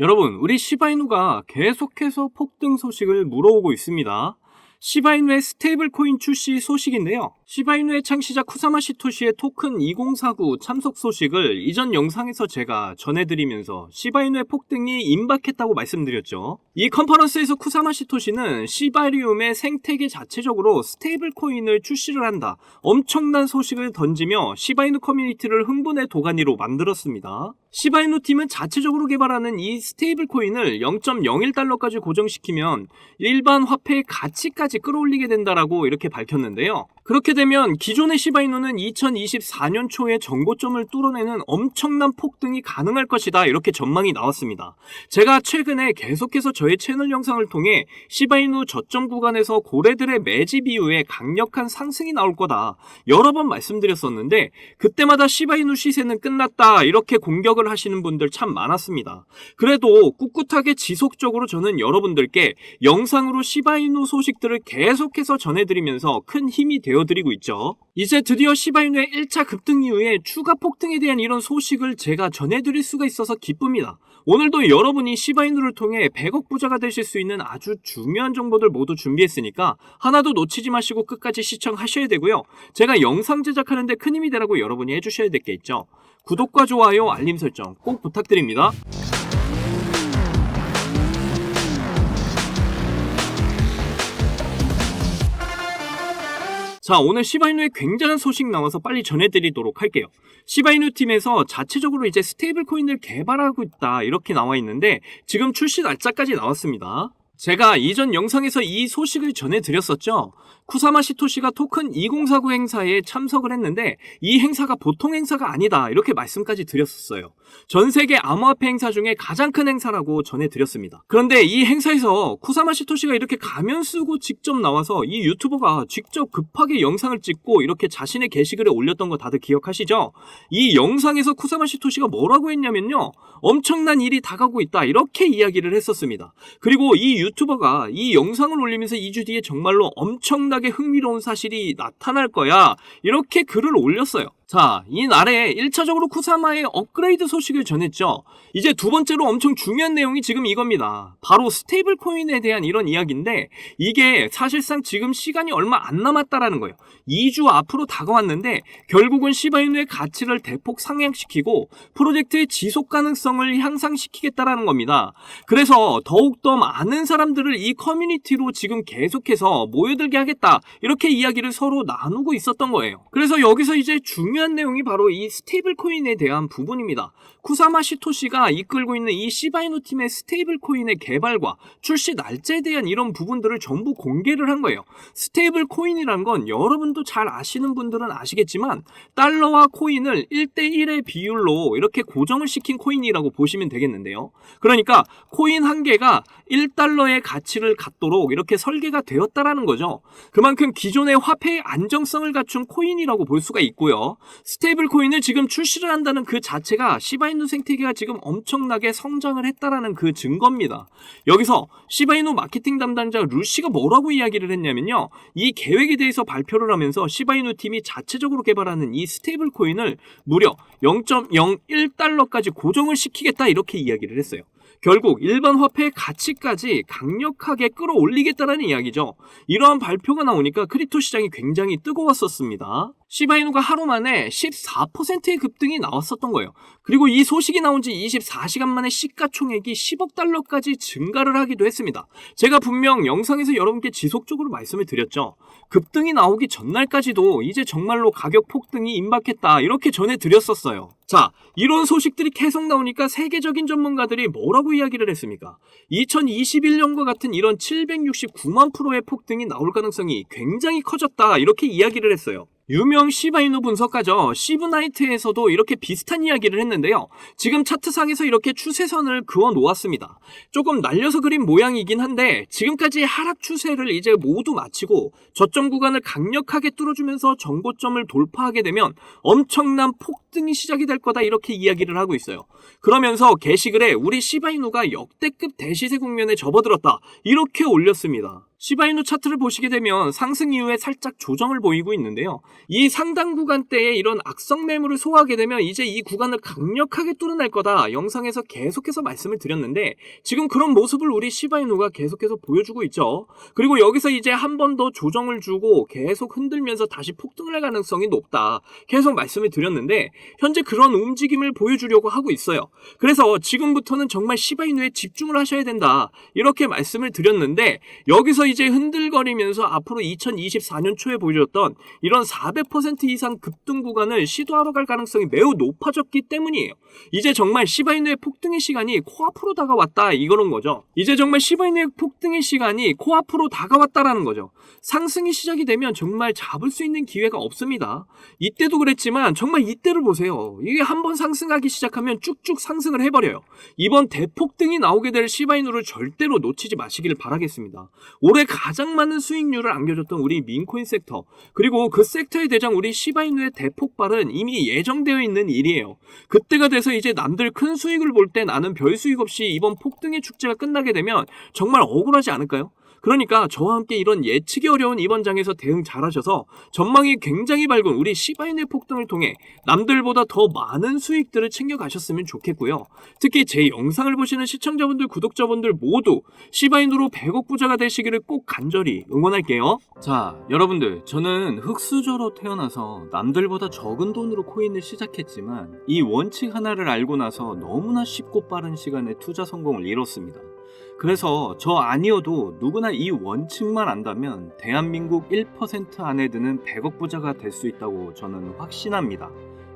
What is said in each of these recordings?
여러분, 우리 시바이누가 계속해서 폭등 소식을 물어오고 있습니다. 시바이누의 스테이블 코인 출시 소식인데요. 시바이누의 창시자 쿠사마 시토시의 토큰 2049 참석 소식을 이전 영상에서 제가 전해드리면서 시바이누의 폭등이 임박했다고 말씀드렸죠. 이 컨퍼런스에서 쿠사마 시토시는 시바리움의 생태계 자체적으로 스테이블 코인을 출시를 한다, 엄청난 소식을 던지며 시바이누 커뮤니티를 흥분의 도가니로 만들었습니다. 시바이누 팀은 자체적으로 개발하는 이 스테이블 코인을 0.01달러까지 고정시키면 일반 화폐의 가치까지 끌어올리게 된다라고 이렇게 밝혔는데요. 그렇게 되면 기존의 시바이누는 2024년 초에 전고점을 뚫어내는 엄청난 폭등이 가능할 것이다, 이렇게 전망이 나왔습니다. 제가 최근에 계속해서 저의 채널 영상을 통해 시바이누 저점 구간에서 고래들의 매집 이후에 강력한 상승이 나올 거다 여러 번 말씀드렸었는데, 그때마다 시바이누 시세는 끝났다 이렇게 공격을 하시는 분들 참 많았습니다. 그래도 꿋꿋하게 지속적으로 저는 여러분들께 영상으로 시바이누 소식들을 계속해서 전해드리면서 큰 힘이 되어드리고 있죠. 이제 드디어 시바이누의 1차 급등 이후에 추가 폭등에 대한 이런 소식을 제가 전해드릴 수가 있어서 기쁩니다. 오늘도 여러분이 시바이누를 통해 100억 부자가 되실 수 있는 아주 중요한 정보들 모두 준비했으니까 하나도 놓치지 마시고 끝까지 시청하셔야 되고요. 제가 영상 제작하는데 큰 힘이 되라고 여러분이 해주셔야 될 게 있죠. 구독과 좋아요, 알림 설정 꼭 부탁드립니다. 자, 오늘 시바이누의 굉장한 소식 나와서 빨리 전해드리도록 할게요. 시바이누 팀에서 자체적으로 이제 스테이블 코인을 개발하고 있다 이렇게 나와 있는데, 지금 출시 날짜까지 나왔습니다. 제가 이전 영상에서 이 소식을 전해드렸었죠. 쿠사마 시토시가 토큰 2049 행사에 참석을 했는데 이 행사가 보통 행사가 아니다 이렇게 말씀까지 드렸었어요. 전 세계 암호화폐 행사 중에 가장 큰 행사라고 전해드렸습니다. 그런데 이 행사에서 쿠사마 시토시가 이렇게 가면 쓰고 직접 나와서 이 유튜버가 직접 급하게 영상을 찍고 이렇게 자신의 게시글에 올렸던 거 다들 기억하시죠? 이 영상에서 쿠사마 시토시가 뭐라고 했냐면요, 엄청난 일이 다가오고 있다 이렇게 이야기를 했었습니다. 그리고 이 유튜버가 이 영상을 올리면서 2주 뒤에 정말로 엄청나게 흥미로운 사실이 나타날 거야 이렇게 글을 올렸어요. 자, 이날에 1차적으로 쿠사마의 업그레이드 소식을 전했죠. 이제 두 번째로 엄청 중요한 내용이 지금 이겁니다. 바로 스테이블 코인에 대한 이런 이야기인데, 이게 사실상 지금 시간이 얼마 안 남았다라는 거예요. 2주 앞으로 다가왔는데 결국은 시바이누의 가치를 대폭 상향시키고 프로젝트의 지속 가능성을 향상시키겠다라는 겁니다. 그래서 더욱더 많은 사람들을 이 커뮤니티로 지금 계속해서 모여들게 하겠다 이렇게 이야기를 서로 나누고 있었던 거예요. 그래서 여기서 이제 중요한 내용이 바로 이 스테이블 코인에 대한 부분입니다. 쿠사마 시토시가 이끌고 있는 이 시바이누 팀의 스테이블 코인의 개발과 출시 날짜에 대한 이런 부분들을 전부 공개를 한 거예요. 스테이블 코인이란 건 여러분도 잘 아시는 분들은 아시겠지만 달러와 코인을 1대1의 비율로 이렇게 고정을 시킨 코인이라고 보시면 되겠는데요. 그러니까 코인 한 개가 1달러의 가치를 갖도록 이렇게 설계가 되었다라는 거죠. 그만큼 기존의 화폐의 안정성을 갖춘 코인이라고 볼 수가 있고요. 스테이블 코인을 지금 출시를 한다는 그 자체가 시바이누 생태계가 지금 엄청나게 성장을 했다라는 그 증거입니다. 여기서 시바이누 마케팅 담당자 루시가 뭐라고 이야기를 했냐면요, 이 계획에 대해서 발표를 하면서 시바이누 팀이 자체적으로 개발하는 이 스테이블 코인을 무려 0.01달러까지 고정을 시키겠다 이렇게 이야기를 했어요. 결국 일반 화폐의 가치까지 강력하게 끌어올리겠다는 이야기죠. 이러한 발표가 나오니까 크립토 시장이 굉장히 뜨거웠었습니다. 시바이누가 하루 만에 14%의 급등이 나왔었던 거예요. 그리고 이 소식이 나온 지 24시간 만에 시가총액이 10억 달러까지 증가를 하기도 했습니다. 제가 분명 영상에서 여러분께 지속적으로 말씀을 드렸죠. 급등이 나오기 전날까지도 이제 정말로 가격 폭등이 임박했다 이렇게 전해드렸었어요. 자, 이런 소식들이 계속 나오니까 세계적인 전문가들이 뭐라고 이야기를 했습니까? 2021년과 같은 이런 769만 프로의 폭등이 나올 가능성이 굉장히 커졌다 이렇게 이야기를 했어요. 유명 시바이누 분석가죠. 시브나이트에서도 이렇게 비슷한 이야기를 했는데요. 지금 차트상에서 이렇게 추세선을 그어 놓았습니다. 조금 날려서 그린 모양이긴 한데 지금까지의 하락 추세를 이제 모두 마치고 저점 구간을 강력하게 뚫어주면서 정고점을 돌파하게 되면 엄청난 폭등이 시작이 될 거다 이렇게 이야기를 하고 있어요. 그러면서 게시글에 우리 시바이누가 역대급 대시세 국면에 접어들었다 이렇게 올렸습니다. 시바이누 차트를 보시게 되면 상승 이후에 살짝 조정을 보이고 있는데요. 이 상당 구간대에 이런 악성 매물을 소화하게 되면 이제 이 구간을 강력하게 뚫어낼 거다. 영상에서 계속해서 말씀을 드렸는데 지금 그런 모습을 우리 시바이누가 계속해서 보여주고 있죠. 그리고 여기서 이제 한 번 더 조정을 주고 계속 흔들면서 다시 폭등을 할 가능성이 높다. 계속 말씀을 드렸는데 현재 그런 움직임을 보여주려고 하고 있어요. 그래서 지금부터는 정말 시바이누에 집중을 하셔야 된다. 이렇게 말씀을 드렸는데 여기서 이제 흔들거리면서 앞으로 2024년 초에 보여줬던 이런 400% 이상 급등 구간을 시도하러 갈 가능성이 매우 높아졌기 때문이에요. 이제 정말 시바이누의 폭등의 시간이 코앞으로 다가왔다 이거는 거죠. 이제 정말 시바이누의 폭등의 시간이 코앞으로 다가왔다라는 거죠. 상승이 시작이 되면 정말 잡을 수 있는 기회가 없습니다. 이때도 그랬지만 정말 이때를 보세요. 이게 한번 상승하기 시작하면 쭉쭉 상승을 해버려요. 이번 대폭등이 나오게 될 시바이누를 절대로 놓치지 마시길 바라겠습니다. 올해 가장 많은 수익률을 안겨줬던 우리 민코인 섹터, 그리고 그 섹터의 대장 우리 시바이누의 대폭발은 이미 예정되어 있는 일이에요. 그때가 돼서 이제 남들 큰 수익을 볼 때 나는 별 수익 없이 이번 폭등의 축제가 끝나게 되면 정말 억울하지 않을까요? 그러니까 저와 함께 이런 예측이 어려운 이번 장에서 대응 잘하셔서 전망이 굉장히 밝은 우리 시바이누의 폭등을 통해 남들보다 더 많은 수익들을 챙겨가셨으면 좋겠고요. 특히 제 영상을 보시는 시청자분들, 구독자분들 모두 시바이누로 100억 부자가 되시기를 꼭 간절히 응원할게요. 자, 여러분들, 저는 흙수저로 태어나서 남들보다 적은 돈으로 코인을 시작했지만 이 원칙 하나를 알고 나서 너무나 쉽고 빠른 시간에 투자 성공을 이뤘습니다. 그래서 저 아니어도 누구나 이 원칙만 안다면 대한민국 1% 안에 드는 100억 부자가 될 수 있다고 저는 확신합니다.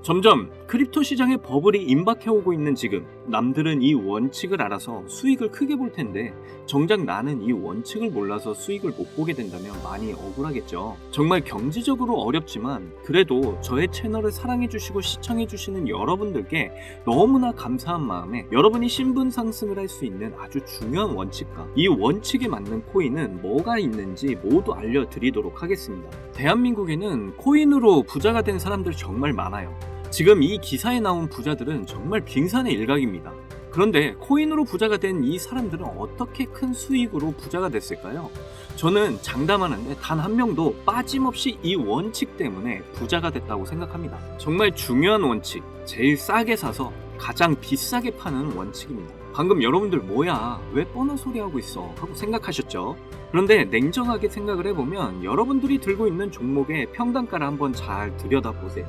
점점 크립토 시장의 버블이 임박해오고 있는 지금 남들은 이 원칙을 알아서 수익을 크게 볼 텐데 정작 나는 이 원칙을 몰라서 수익을 못 보게 된다면 많이 억울하겠죠. 정말 경제적으로 어렵지만 그래도 저의 채널을 사랑해주시고 시청해주시는 여러분들께 너무나 감사한 마음에 여러분이 신분 상승을 할 수 있는 아주 중요한 원칙과 이 원칙에 맞는 코인은 뭐가 있는지 모두 알려드리도록 하겠습니다. 대한민국에는 코인으로 부자가 된 사람들 정말 많아요. 지금 이 기사에 나온 부자들은 정말 빙산의 일각입니다. 그런데 코인으로 부자가 된 이 사람들은 어떻게 큰 수익으로 부자가 됐을까요? 저는 장담하는데 단 한 명도 빠짐없이 이 원칙 때문에 부자가 됐다고 생각합니다. 정말 중요한 원칙, 제일 싸게 사서 가장 비싸게 파는 원칙입니다. 방금 여러분들 뭐야, 왜 뻔한 소리 하고 있어 하고 생각하셨죠? 그런데 냉정하게 생각을 해보면 여러분들이 들고 있는 종목의 평단가를 한번 잘 들여다보세요.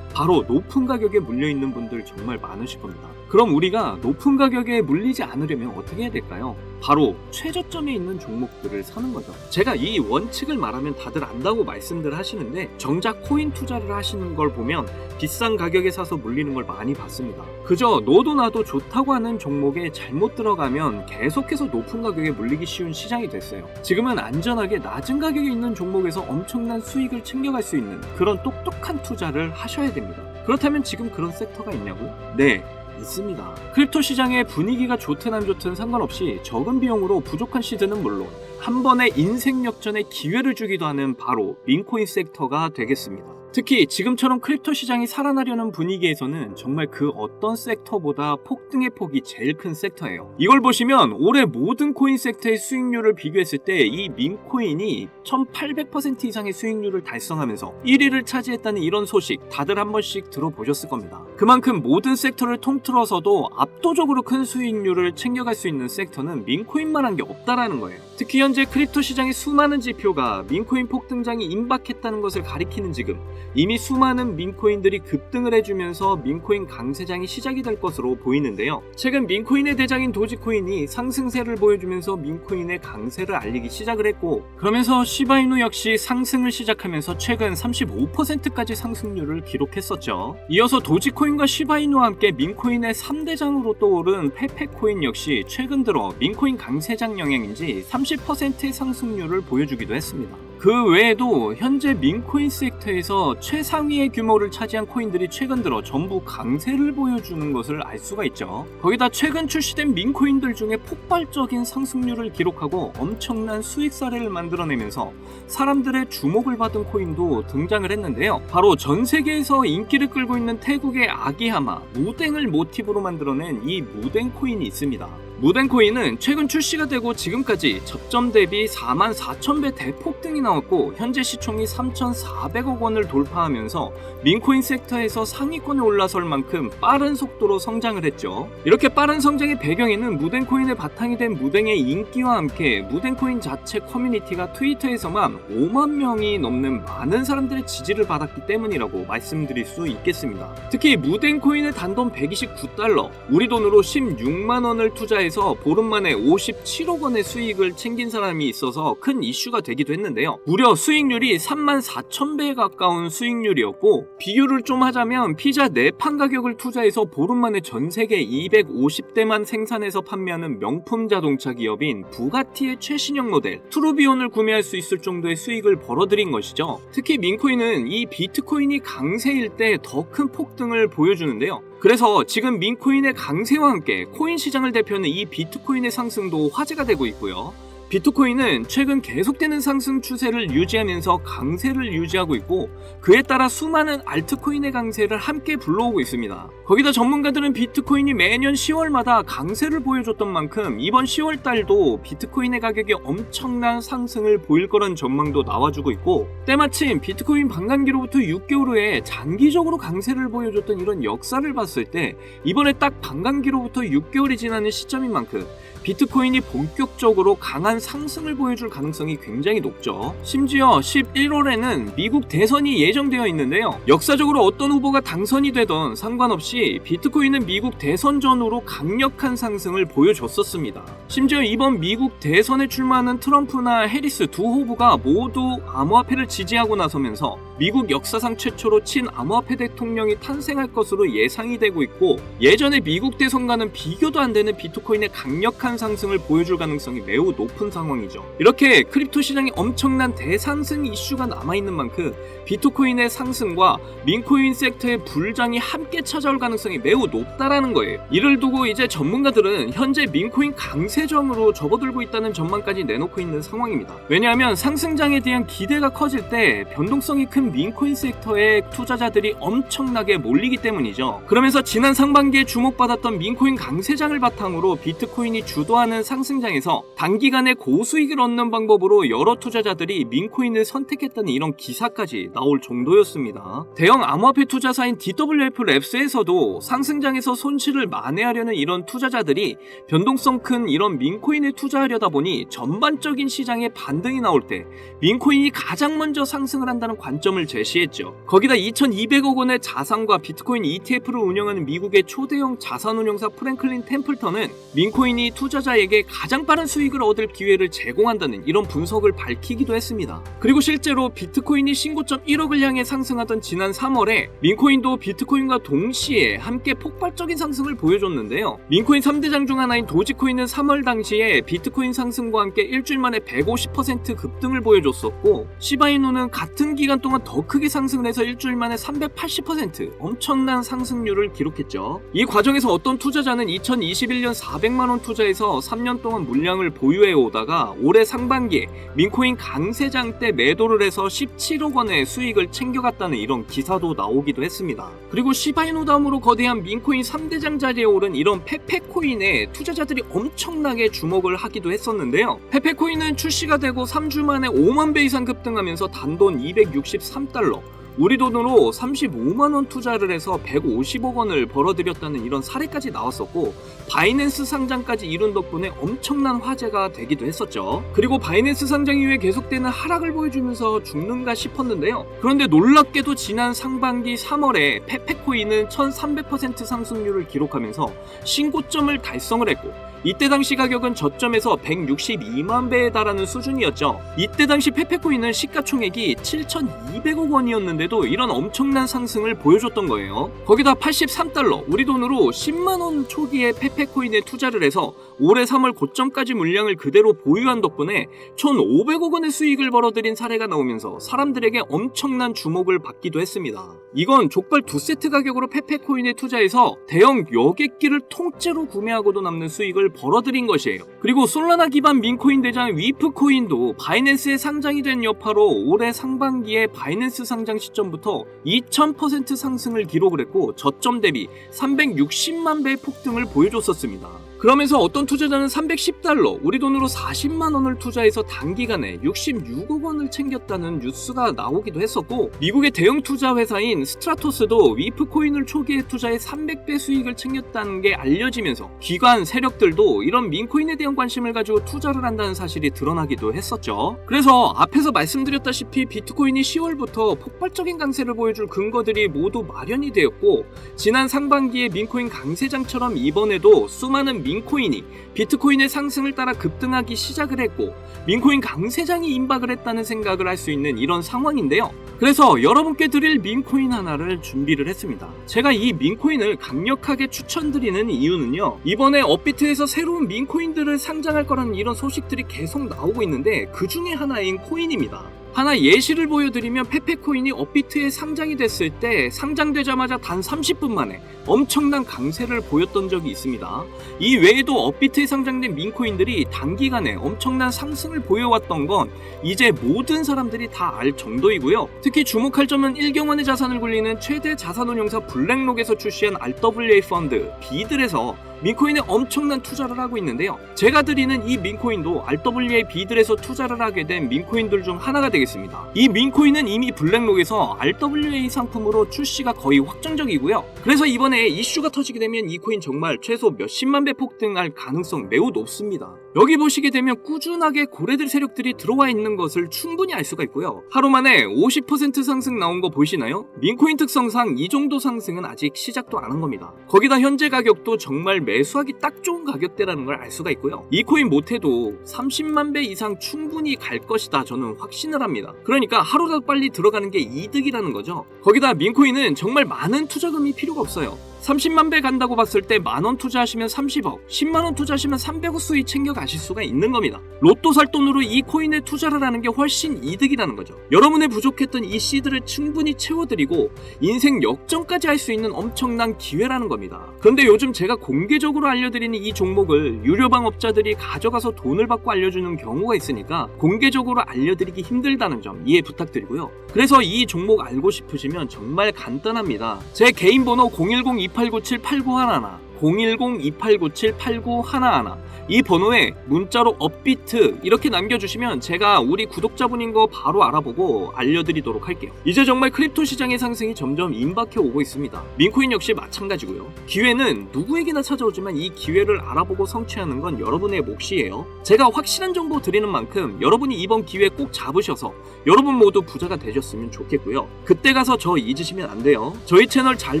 바로 높은 가격에 물려있는 분들 정말 많으실 겁니다. 그럼 우리가 높은 가격에 물리지 않으려면 어떻게 해야 될까요? 바로 최저점에 있는 종목들을 사는 거죠. 제가 이 원칙을 말하면 다들 안다고 말씀들 하시는데 정작 코인 투자를 하시는 걸 보면 비싼 가격에 사서 물리는 걸 많이 봤습니다. 그저 너도 나도 좋다고 하는 종목에 잘못 들어가면 계속해서 높은 가격에 물리기 쉬운 시장이 됐어요. 지금은 안전하게 낮은 가격에 있는 종목에서 엄청난 수익을 챙겨갈 수 있는 그런 똑똑한 투자를 하셔야 됩니다. 그렇다면 지금 그런 섹터가 있냐고? 네, 있습니다. 크립토 시장의 분위기가 좋든 안 좋든 상관없이 적은 비용으로 부족한 시드는 물론 한 번의 인생 역전의 기회를 주기도 하는 바로 민코인 섹터가 되겠습니다. 특히 지금처럼 크립토 시장이 살아나려는 분위기에서는 정말 그 어떤 섹터보다 폭등의 폭이 제일 큰 섹터예요. 이걸 보시면 올해 모든 코인 섹터의 수익률을 비교했을 때 이 민코인이 1800% 이상의 수익률을 달성하면서 1위를 차지했다는 이런 소식 다들 한 번씩 들어보셨을 겁니다. 그만큼 모든 섹터를 통틀어서도 압도적으로 큰 수익률을 챙겨갈 수 있는 섹터는 민코인만 한 게 없다라는 거예요. 특히 현재 크립토 시장의 수많은 지표가 민코인 폭등장이 임박했다는 것을 가리키는 지금 이미 수많은 민코인들이 급등을 해주면서 민코인 강세장이 시작이 될 것으로 보이는데요. 최근 민코인의 대장인 도지코인이 상승세를 보여주면서 민코인의 강세를 알리기 시작을 했고 그러면서 시바이누 역시 상승을 시작하면서 최근 35%까지 상승률을 기록했었죠. 이어서 도지코인과 시바이누와 함께 민코인의 3대장으로 떠오른 페페코인 역시 최근 들어 민코인 강세장 영향인지 30%의 상승률을 보여주기도 했습니다. 그 외에도 현재 민코인 섹터에서 최상위의 규모를 차지한 코인들이 최근 들어 전부 강세를 보여주는 것을 알 수가 있죠. 거기다 최근 출시된 민코인들 중에 폭발적인 상승률을 기록하고 엄청난 수익 사례를 만들어내면서 사람들의 주목을 받은 코인도 등장을 했는데요. 바로 전 세계에서 인기를 끌고 있는 태국의 아기하마, 무댕을 모티브로 만들어낸 이 무댕 코인이 있습니다. 무덴코인은 최근 출시가 되고 지금까지 저점 대비 44,000배 대폭등이 나왔고 현재 시총이 3,400억 원을 돌파하면서 민코인 섹터에서 상위권에 올라설 만큼 빠른 속도로 성장을 했죠. 이렇게 빠른 성장의 배경에는 무덴코인의 바탕이 된 무덴의 인기와 함께 무덴코인 자체 커뮤니티가 트위터에서만 5만 명이 넘는 많은 사람들의 지지를 받았기 때문이라고 말씀드릴 수 있겠습니다. 특히 무덴코인의 단돈 129달러, 우리 돈으로 16만 원을 투자해 보름 만에 57억 원의 수익을 챙긴 사람이 있어서 큰 이슈가 되기도 했는데요. 무려 수익률이 34,000배에 가까운 수익률이었고, 비교를 좀 하자면 피자 4판 가격을 투자해서 보름 만에 전 세계 250대만 생산해서 판매하는 명품 자동차 기업인 부가티의 최신형 모델 트루비온을 구매할 수 있을 정도의 수익을 벌어들인 것이죠. 특히 민코인은 이 비트코인이 강세일 때 더 큰 폭등을 보여주는데요. 그래서 지금 민코인의 강세와 함께 코인 시장을 대표하는 이 비트코인의 상승도 화제가 되고 있고요. 비트코인은 최근 계속되는 상승 추세를 유지하면서 강세를 유지하고 있고 그에 따라 수많은 알트코인의 강세를 함께 불러오고 있습니다. 거기다 전문가들은 비트코인이 매년 10월마다 강세를 보여줬던 만큼 이번 10월 달도 비트코인의 가격이 엄청난 상승을 보일 거란 전망도 나와주고 있고 때마침 비트코인 반감기로부터 6개월 후에 장기적으로 강세를 보여줬던 이런 역사를 봤을 때 이번에 딱 반감기로부터 6개월이 지나는 시점인 만큼 비트코인이 본격적으로 강한 상승을 보여줄 가능성이 굉장히 높죠. 심지어 11월에는 미국 대선이 예정되어 있는데요. 역사적으로 어떤 후보가 당선이 되던 상관없이 비트코인은 미국 대선 전후로 강력한 상승을 보여줬었습니다. 심지어 이번 미국 대선에 출마하는 트럼프나 해리스 두 후보가 모두 암호화폐를 지지하고 나서면서 미국 역사상 최초로 친암호화폐 대통령이 탄생할 것으로 예상이 되고 있고 예전에 미국 대선과는 비교도 안 되는 비트코인의 강력한 상승을 보여줄 가능성이 매우 높은 상황이죠. 이렇게 크립토 시장에 엄청난 대상승 이슈가 남아있는 만큼 비트코인의 상승과 민코인 섹터의 불장이 함께 찾아올 가능성이 매우 높다라는 거예요. 이를 두고 이제 전문가들은 현재 민코인 강세점으로 접어들고 있다는 전망까지 내놓고 있는 상황입니다. 왜냐하면 상승장에 대한 기대가 커질 때 변동성이 큰 민코인 섹터에 투자자들이 엄청나게 몰리기 때문이죠. 그러면서 지난 상반기에 주목받았던 민코인 강세장을 바탕으로 비트코인이 주도하는 상승장에서 단기간에 고수익을 얻는 방법으로 여러 투자자들이 민코인을 선택했다는 이런 기사까지 나올 정도였습니다. 대형 암호화폐 투자사인 DWF 랩스에서도 상승장에서 손실을 만회하려는 이런 투자자들이 변동성 큰 이런 민코인에 투자하려다 보니 전반적인 시장에 반등이 나올 때 민코인이 가장 먼저 상승을 한다는 관점을 제시했죠. 거기다 2,200억 원의 자산과 비트코인 ETF를 운영하는 미국의 초대형 자산운용사 프랭클린 템플턴은 민코인이 투자자에게 가장 빠른 수익을 얻을 기회를 제공한다는 이런 분석을 밝히기도 했습니다. 그리고 실제로 비트코인이 신고점 1억을 향해 상승하던 지난 3월에 민코인도 비트코인과 동시에 함께 폭발적인 상승을 보여줬는데요. 민코인 3대장 중 하나인 도지코인은 3월 당시에 비트코인 상승과 함께 일주일 만에 150% 급등을 보여줬었고 시바이누는 같은 기간 동안 더 크게 상승을 해서 일주일 만에 380% 엄청난 상승률을 기록했죠. 이 과정에서 어떤 투자자는 2021년 400만원 투자해서 3년 동안 물량을 보유해 오다가 올해 상반기에 민코인 강세장 때 매도를 해서 17억 원의 수익을 챙겨갔다는 이런 기사도 나오기도 했습니다. 그리고 시바이누 다음으로 거대한 민코인 3대장 자리에 오른 이런 페페코인에 투자자들이 엄청나게 주목을 하기도 했었는데요. 페페코인은 출시가 되고 3주 만에 5만 배 이상 급등하면서 단돈 263달러 우리 돈으로 35만원 투자를 해서 150억 원을 벌어들였다는 이런 사례까지 나왔었고 바이낸스 상장까지 이룬 덕분에 엄청난 화제가 되기도 했었죠. 그리고 바이낸스 상장 이후에 계속되는 하락을 보여주면서 죽는가 싶었는데요. 그런데 놀랍게도 지난 상반기 3월에 페페코인은 1300% 상승률을 기록하면서 신고점을 달성을 했고 이때 당시 가격은 저점에서 162만 배에 달하는 수준이었죠. 이때 당시 페페코인은 시가총액이 7,200억 원이었는데도 이런 엄청난 상승을 보여줬던 거예요. 거기다 83달러, 우리 돈으로 10만원 초기에 페페코인에 투자를 해서 올해 3월 고점까지 물량을 그대로 보유한 덕분에 1,500억 원의 수익을 벌어들인 사례가 나오면서 사람들에게 엄청난 주목을 받기도 했습니다. 이건 족발 2세트 가격으로 페페코인에 투자해서 대형 여객기를 통째로 구매하고도 남는 수익을 벌어들인 것이에요. 그리고 솔라나 기반 민코인 대장 위프코인도 바이낸스에 상장이 된 여파로 올해 상반기에 바이낸스 상장 시점부터 2000% 상승을 기록을 했고 저점 대비 360만 배의 폭등을 보여줬었습니다. 그러면서 어떤 투자자는 310달러, 우리 돈으로 40만 원을 투자해서 단기간에 66억 원을 챙겼다는 뉴스가 나오기도 했었고, 미국의 대형 투자 회사인 스트라토스도 위프 코인을 초기에 투자해 300배 수익을 챙겼다는 게 알려지면서 기관 세력들도 이런 민코인에 대한 관심을 가지고 투자를 한다는 사실이 드러나기도 했었죠. 그래서 앞에서 말씀드렸다시피 비트코인이 10월부터 폭발적인 강세를 보여줄 근거들이 모두 마련이 되었고, 지난 상반기에 민코인 강세장처럼 이번에도 수많은 민코인이 비트코인의 상승을 따라 급등하기 시작을 했고, 민코인 강세장이 임박을 했다는 생각을 할 수 있는 이런 상황인데요. 그래서 여러분께 드릴 민코인 하나를 준비를 했습니다. 제가 이 민코인을 강력하게 추천드리는 이유는요, 이번에 업비트에서 새로운 민코인들을 상장할 거라는 이런 소식들이 계속 나오고 있는데 그 중에 하나인 코인입니다. 하나 예시를 보여드리면, 페페코인이 업비트에 상장이 됐을 때 상장되자마자 단 30분 만에 엄청난 강세를 보였던 적이 있습니다. 이 외에도 업비트에 상장된 민코인들이 단기간에 엄청난 상승을 보여왔던 건 이제 모든 사람들이 다 알 정도이고요. 특히 주목할 점은 1경원의 자산을 굴리는 최대 자산운용사 블랙록에서 출시한 RWA 펀드 비들에서 민코인에 엄청난 투자를 하고 있는데요. 제가 드리는 이 민코인도 RWA 비들에서 투자를 하게 된 민코인들 중 하나가 되겠습니다. 이 민코인은 이미 블랙록에서 RWA 상품으로 출시가 거의 확정적이고요. 그래서 이번에 이슈가 터지게 되면 이 코인 정말 최소 몇십만 배 폭등할 가능성 매우 높습니다. 여기 보시게 되면 꾸준하게 고래들 세력들이 들어와 있는 것을 충분히 알 수가 있고요. 하루 만에 50% 상승 나온 거 보이시나요? 민코인 특성상 이 정도 상승은 아직 시작도 안 한 겁니다. 거기다 현재 가격도 정말 매수하기 딱 좋은 가격대라는 걸 알 수가 있고요. 이 코인 못해도 30만 배 이상 충분히 갈 것이다, 저는 확신을 합니다. 그러니까 하루라도 빨리 들어가는 게 이득이라는 거죠. 거기다 민코인은 정말 많은 투자금이 필요가 없어요. 30만 배 간다고 봤을 때 만원 투자하시면 30억, 10만원 투자하시면 300억 수익 챙겨가실 수가 있는 겁니다. 로또 살 돈으로 이 코인에 투자를 하는 게 훨씬 이득이라는 거죠. 여러분의 부족했던 이 씨드를 충분히 채워드리고 인생 역전까지 할 수 있는 엄청난 기회라는 겁니다. 그런데 요즘 제가 공개적으로 알려드리는 이 종목을 유료방 업자들이 가져가서 돈을 받고 알려주는 경우가 있으니까 공개적으로 알려드리기 힘들다는 점 이해 부탁드리고요. 그래서 이 종목 알고 싶으시면 정말 간단합니다. 제 개인 번호 010-2897-8911 010-2897-8911 이 번호에 문자로 업비트 이렇게 남겨주시면 제가 우리 구독자분인 거 바로 알아보고 알려드리도록 할게요. 이제 정말 크립토 시장의 상승이 점점 임박해 오고 있습니다. 민코인 역시 마찬가지고요. 기회는 누구에게나 찾아오지만 이 기회를 알아보고 성취하는 건 여러분의 몫이에요. 제가 확실한 정보 드리는 만큼 여러분이 이번 기회 꼭 잡으셔서 여러분 모두 부자가 되셨으면 좋겠고요. 그때 가서 저 잊으시면 안 돼요. 저희 채널 잘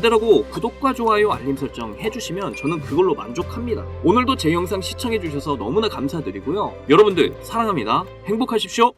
되라고 구독과 좋아요 알림 설정 해주시면 저는 그걸로 만족합니다. 오늘도 제 영상 시청해주셔서 너무나 감사드리고요. 여러분들 사랑합니다. 행복하십시오.